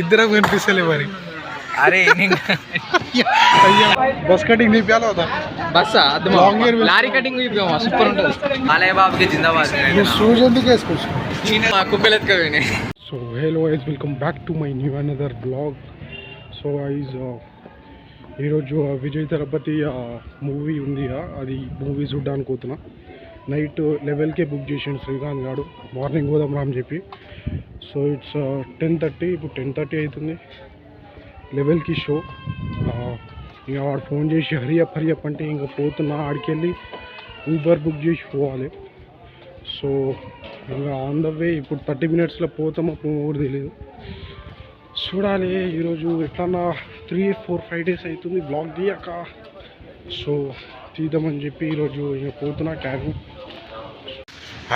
ఇద్దరం కనిపిస్తలే మరి. అరే బస్ కటింగ్ తీపియాలి కదా, బస్సా లారీ కటింగ్ సూపర్ ఉంటుంది. బాలయ్య బాబుకి జిందాబాద్. షూస్ ఎందుకు వేసుకోవచ్చు? కుక్కలు ఎత్తుకోపోయినాయి. So hello guys, welcome back to my new another blog. So guys, ఈరోజు విజయ్ తలపతి మూవీ ఉంది, అది మూవీ చూడ్డానికి పోతున్నా. నైట్ 11కే బుక్ చేసిండు శ్రీకాంత్ గారు, మార్నింగ్ పోదాం రా అని చెప్పి. సో ఇట్స్ 10:30, ఇప్పుడు 10:30 అవుతుంది. 11కి షో. ఇంకా వాడు ఫోన్ చేసి హరియప్ అంటే ఇంకా పోతున్నా. ఆడికి వెళ్ళి ఊబర్ బుక్ చేసి పోవాలి. సో ఇంకా ఆన్ ద వే. ఇప్పుడు 30 మినిట్స్లో పోతామో కూడా తెలియదు, చూడాలి. ఈరోజు ఎట్లన్నా 3-4-5 డేస్ అవుతుంది బ్లాగ్ తీయక. సో తీద్దామని చెప్పి ఈరోజు ఇంకా పోతున్నా క్యాబ్.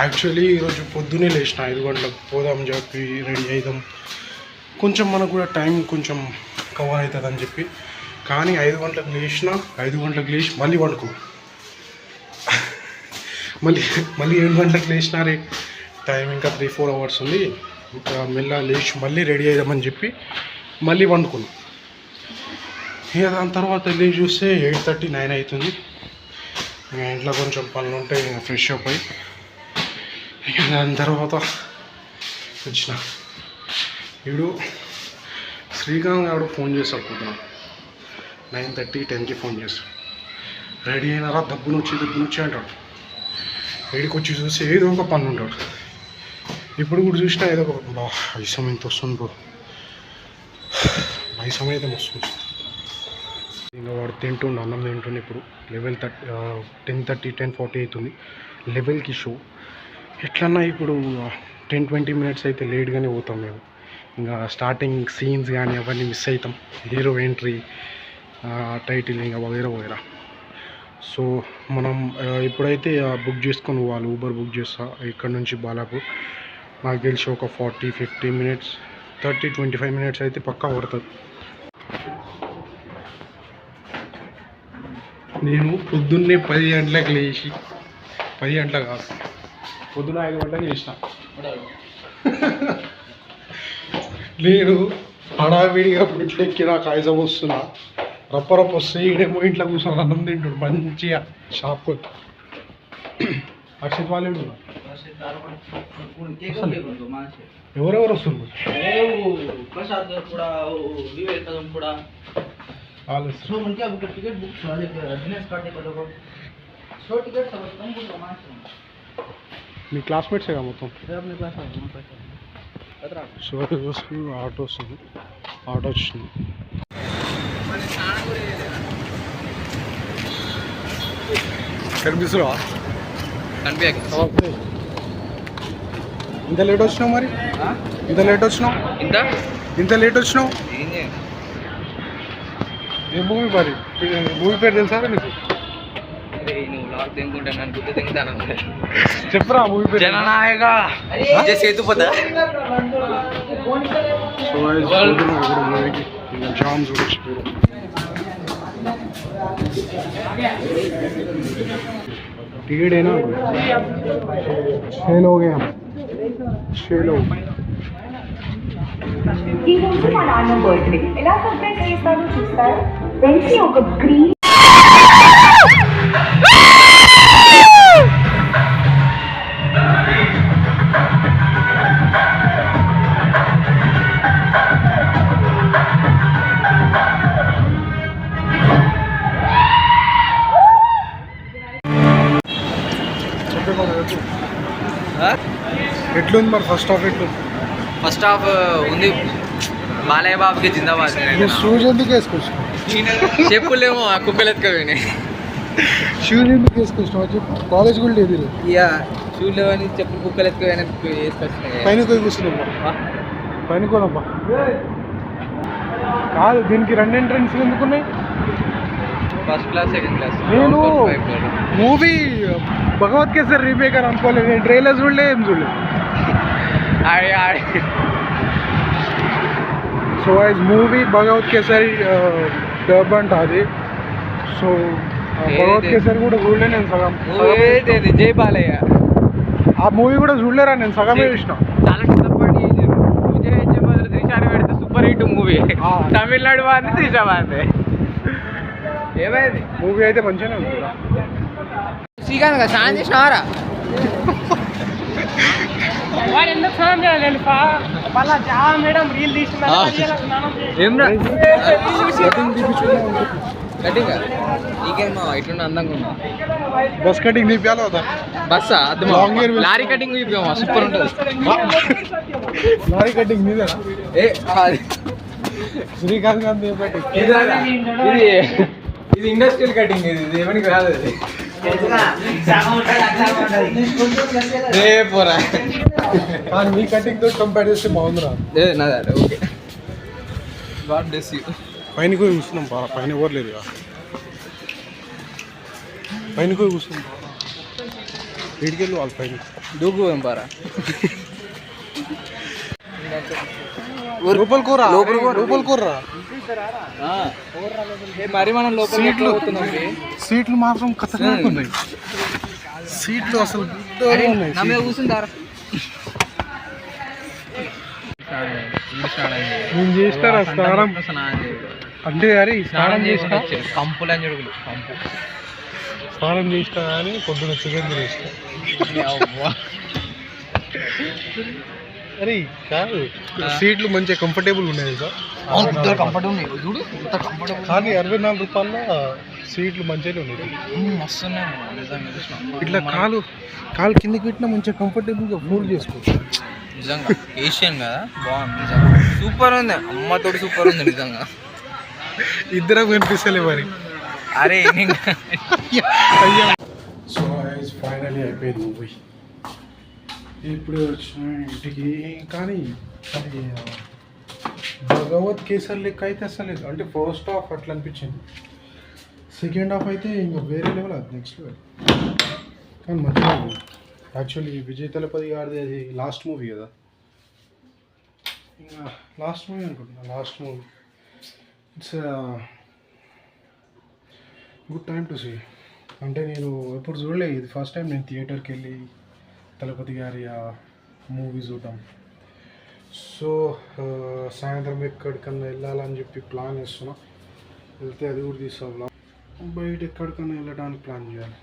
యాక్చువల్లీ ఈరోజు పొద్దున్నే లేచిన 5 గంటలకు పోదాం చెప్పి రెడీ అవుదాం, కొంచెం మనకు కూడా టైం కొంచెం కవర్ అవుతుంది అని చెప్పి. కానీ 5 గంటలకు లేచిన, 5 గంటలకు లేచి మళ్ళీ వండుకో, మళ్ళీ 7 గంటలకు లేచినారే. టైం ఇంకా 3-4 అవర్స్ ఉంది. మెల్ల లేచి మళ్ళీ రెడీ అవుదామని చెప్పి మళ్ళీ వండుకున్నాం. ఇక దాని తర్వాత వెళ్ళి చూస్తే 8:30-9 అవుతుంది. ఇక ఇంట్లో కొంచెం పనులు ఉంటే ఫ్రెష్ అప్ అయ్యి ఇక దాని తర్వాత వచ్చిన. ఇప్పుడు శ్రీకాంత్ గారు ఫోన్ చేస్తాడు పొద్దున 9:30-10కి ఫోన్ చేస్తాడు. రెడీ అయినారా, దబ్బును వచ్చి అంటాడు. ఏడికి వచ్చి చూసి ఏదో ఒక పని ఉంటాడు. ఇప్పుడు కూడా చూసినా ఏదో ఒక ఐసం ఎంత వస్తుంది బ్రో, ఐసం అయితే వస్తుంది. ఇంకా వాడు తింటుండు, అన్నం తింటుండే. ఇప్పుడు 10:40 అవుతుంది. 11కి షో. ఎట్లన్నా ఇప్పుడు 10-20 మినిట్స్ అయితే లేట్గానే పోతాం మేము. ఇంకా స్టార్టింగ్ సీన్స్ కానీ అవన్నీ మిస్ అవుతాం. హీరో ఎంట్రీ, టైటిల్, ఇంకా వగేరా. సో మనం ఇప్పుడైతే బుక్ చేసుకొని పోవాలి. ఊబర్ బుక్ చేస్తా ఇక్కడ నుంచి బాలాపూర్. నాకు తెలిసి ఒక 40-50 మినిట్స్, 30-25 మినిట్స్ అయితే పక్కా పడుతుంది. నేను పొద్దున్నే 10 గంటలకు లేచి, 10 గంటలకు కాదు, పొద్దున్న 5 గంటలకు చేసిన. నేను హడావిడిగా ఇట్లా ఎక్కి నాకు ఆయాసం వస్తున్నా, రప్ప వస్తే ఈడేమో ఇంట్లో కూర్చొని అన్నం తింటాడు మంచిగా షాప్కి. అక్షిత్ వాళ్ళు ఎవరెవరు వస్తున్నారు? మీ క్లాస్మేట్సేగా మొత్తం? సో ఆటో వస్తుంది, ఆటో వచ్చింది. కనిపిస్తున్నా? ఇంత లేట్ వచ్చినావు మరి? ఇంత లేట్ వచ్చినావు? ఏ మూవీ మరి? మూవీ పేరు తెలుసా నీకు? చెప్పరా మూవీ పేరు? జననాయక సేతుపతి. మూవీకి జామ్ చూడొచ్చు. टिकट है ना, सेल हो गया, सेल हो. ఈ రోజు మా నాన్న బర్త్డే. ఎలా సర్ప్రైజ్ చేస్తారో చూస్తారు. వెంటనే ఒక గ్రీన్ ఎట్లుంది మరి? ఫస్ట్ హాఫ్ ఉంది. బాలయ్య బాబుకి జిందాబాద్. షూస్ ఎందుకు వేసుకోవచ్చు? చెప్పులేమో కుక్కలు ఎత్తుకోపోయినాయి. షూస్ ఎందుకు వేసుకొచ్చినావు చెప్పు? కాలేజ్ కూడా లేదు. ఇక షూస్ లేవని చెప్పులు కుక్కలు ఎత్తుకోపోయినా వేసుకొచ్చినాయి. పైన పోయి కూర్చున్నామ్మా, పైన కోనమ్మా. కాదు, దీనికి 2 ఎంట్రన్స్ ఎందుకున్నాయి? First class, second class. నేను మూవీ భగవత్ కేసరి రీమేక్ అని అనుకోలేదు. నేను ట్రైలర్ చూడలే, ఏం చూడలేదు. So movie Bhagavat Kesari dub అంట అది. సో భగవత్ కేసరి కూడా చూడలే నేను, సగం. జై బాలయ్య ఆ మూవీ కూడా చూడలేరా నేను, సగమే చూసిన. చాలా పెద్ద తమిళనాడు వాడిని త్రిష వాడిని ఏమైంది మూవీ అయితే మంచిగానే ఉంది కదా. శ్రీకాంత్ కదా స్నానం చేసినారా ఏమ్రా కటింగ్ నీకేమో ఇట్లున్న అందంగా ఉన్నా బస్ కటింగ్ తీపియాలి కదా. బస్సా అది Long hair లారీ కటింగ్ చూపిమా సూపర్ ఉంటుంది లారీ కటింగ్ మీదేనా? ఏ అది శ్రీకాంత్ గాంధీ పెట్టి ఇది ఇండస్ట్రియల్ కటింగ్ ఇది ఏమనికి రాదు అది పోరా కానీ మీ కటింగ్ తో కంపేర్ చేస్తే బాగుందిరా. నాదే ఓకే గాడ్ బ్లెస్ యూ పైన పోయి కూర్చున్నాం పైన ఎవరు లేరు ఇక. పైన పోయి కూర్చున్నాం వీడికెళ్ళి వాళ్ళ పైన దూకు పారా లోపల కూర లోపల కూర మరి మనం లోపల సీట్లు పోతున్నాం సీట్లు మాత్రం ఖతర్నాక్ ఉన్నాయి. సీట్లు అసలు ఉన్నాయి. నా మీద కూర్చుంటారా నేను చేస్తారా స్నానం అంటే అరే స్నానం చేస్తా కంపులు అని చెడుగులు కంపు స్నానం చేస్తా అని పొద్దున చికెన్ చేస్తా. అరే కాదు సీట్లు మంచిగా కంఫర్టబుల్ ఉన్నాయి సార్. కంఫర్టబుల్ చూడు ఎంత కంఫర్టబుల్ కానీ 64 రూపాయల సీట్లు మంచిగానే ఉన్నాయి. మస్తు ఉన్నాయి ఇట్లా కాలు కిందకి పెట్టినా మంచిగా కంఫర్టబుల్గా ఫోల్డ్ చేసుకోవచ్చు. నిజంగా ఏషియన్ కదా బాగుంది నిజంగా సూపర్ ఉంది అమ్మతోటి సూపర్ ఉంది నిజంగా ఇద్దరం కనిపిస్తలే మరి. అరే సో ఫైనలీ అయిపోయింది మూవీ. ఇప్పుడు వచ్చిన ఇంటికి కానీ అది భగవత్ కేసర్ లెక్క అయితే అసలు అంటే ఫస్ట్ హాఫ్ అట్లా అనిపించింది. సెకండ్ హాఫ్ అయితే ఇంకా వేరే లెవెల్ అది నెక్స్ట్ లెవెల్. కానీ మంచిగా యాక్చువల్లీ విజయ్ తలపతి గారిది అది లాస్ట్ మూవీ కదా. ఇంకా లాస్ట్ మూవీ అనుకుంటున్నా last movie. It's good time to see. అంటే నేను ఎప్పుడు చూడలేదు ఇది ఫస్ట్ టైం నేను థియేటర్కి వెళ్ళి తలపతి గారి ఆ మూవీ చూడటం. సో సాయంత్రం ఎక్కడికన్నా వెళ్ళాలని చెప్పి ప్లాన్ చేస్తున్నా. వెళ్తే అది కూడా తీసుకోవాలి. బయట ఎక్కడికన్నా వెళ్ళడానికి ప్లాన్ చేయాలి.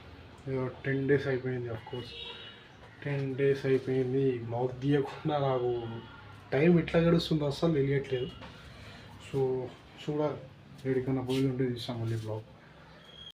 10 days అయిపోయింది అఫ్కోర్స్ 10 days అయిపోయింది. మౌత్ తీయకుండా నాకు టైం ఎట్లా గడుస్తుందో అస్సలు తెలియట్లేదు. సో చూడాలి ఎక్కడికన్నా పోయి ఉంటే తీస్తాం మళ్ళీ బ్లాగ్.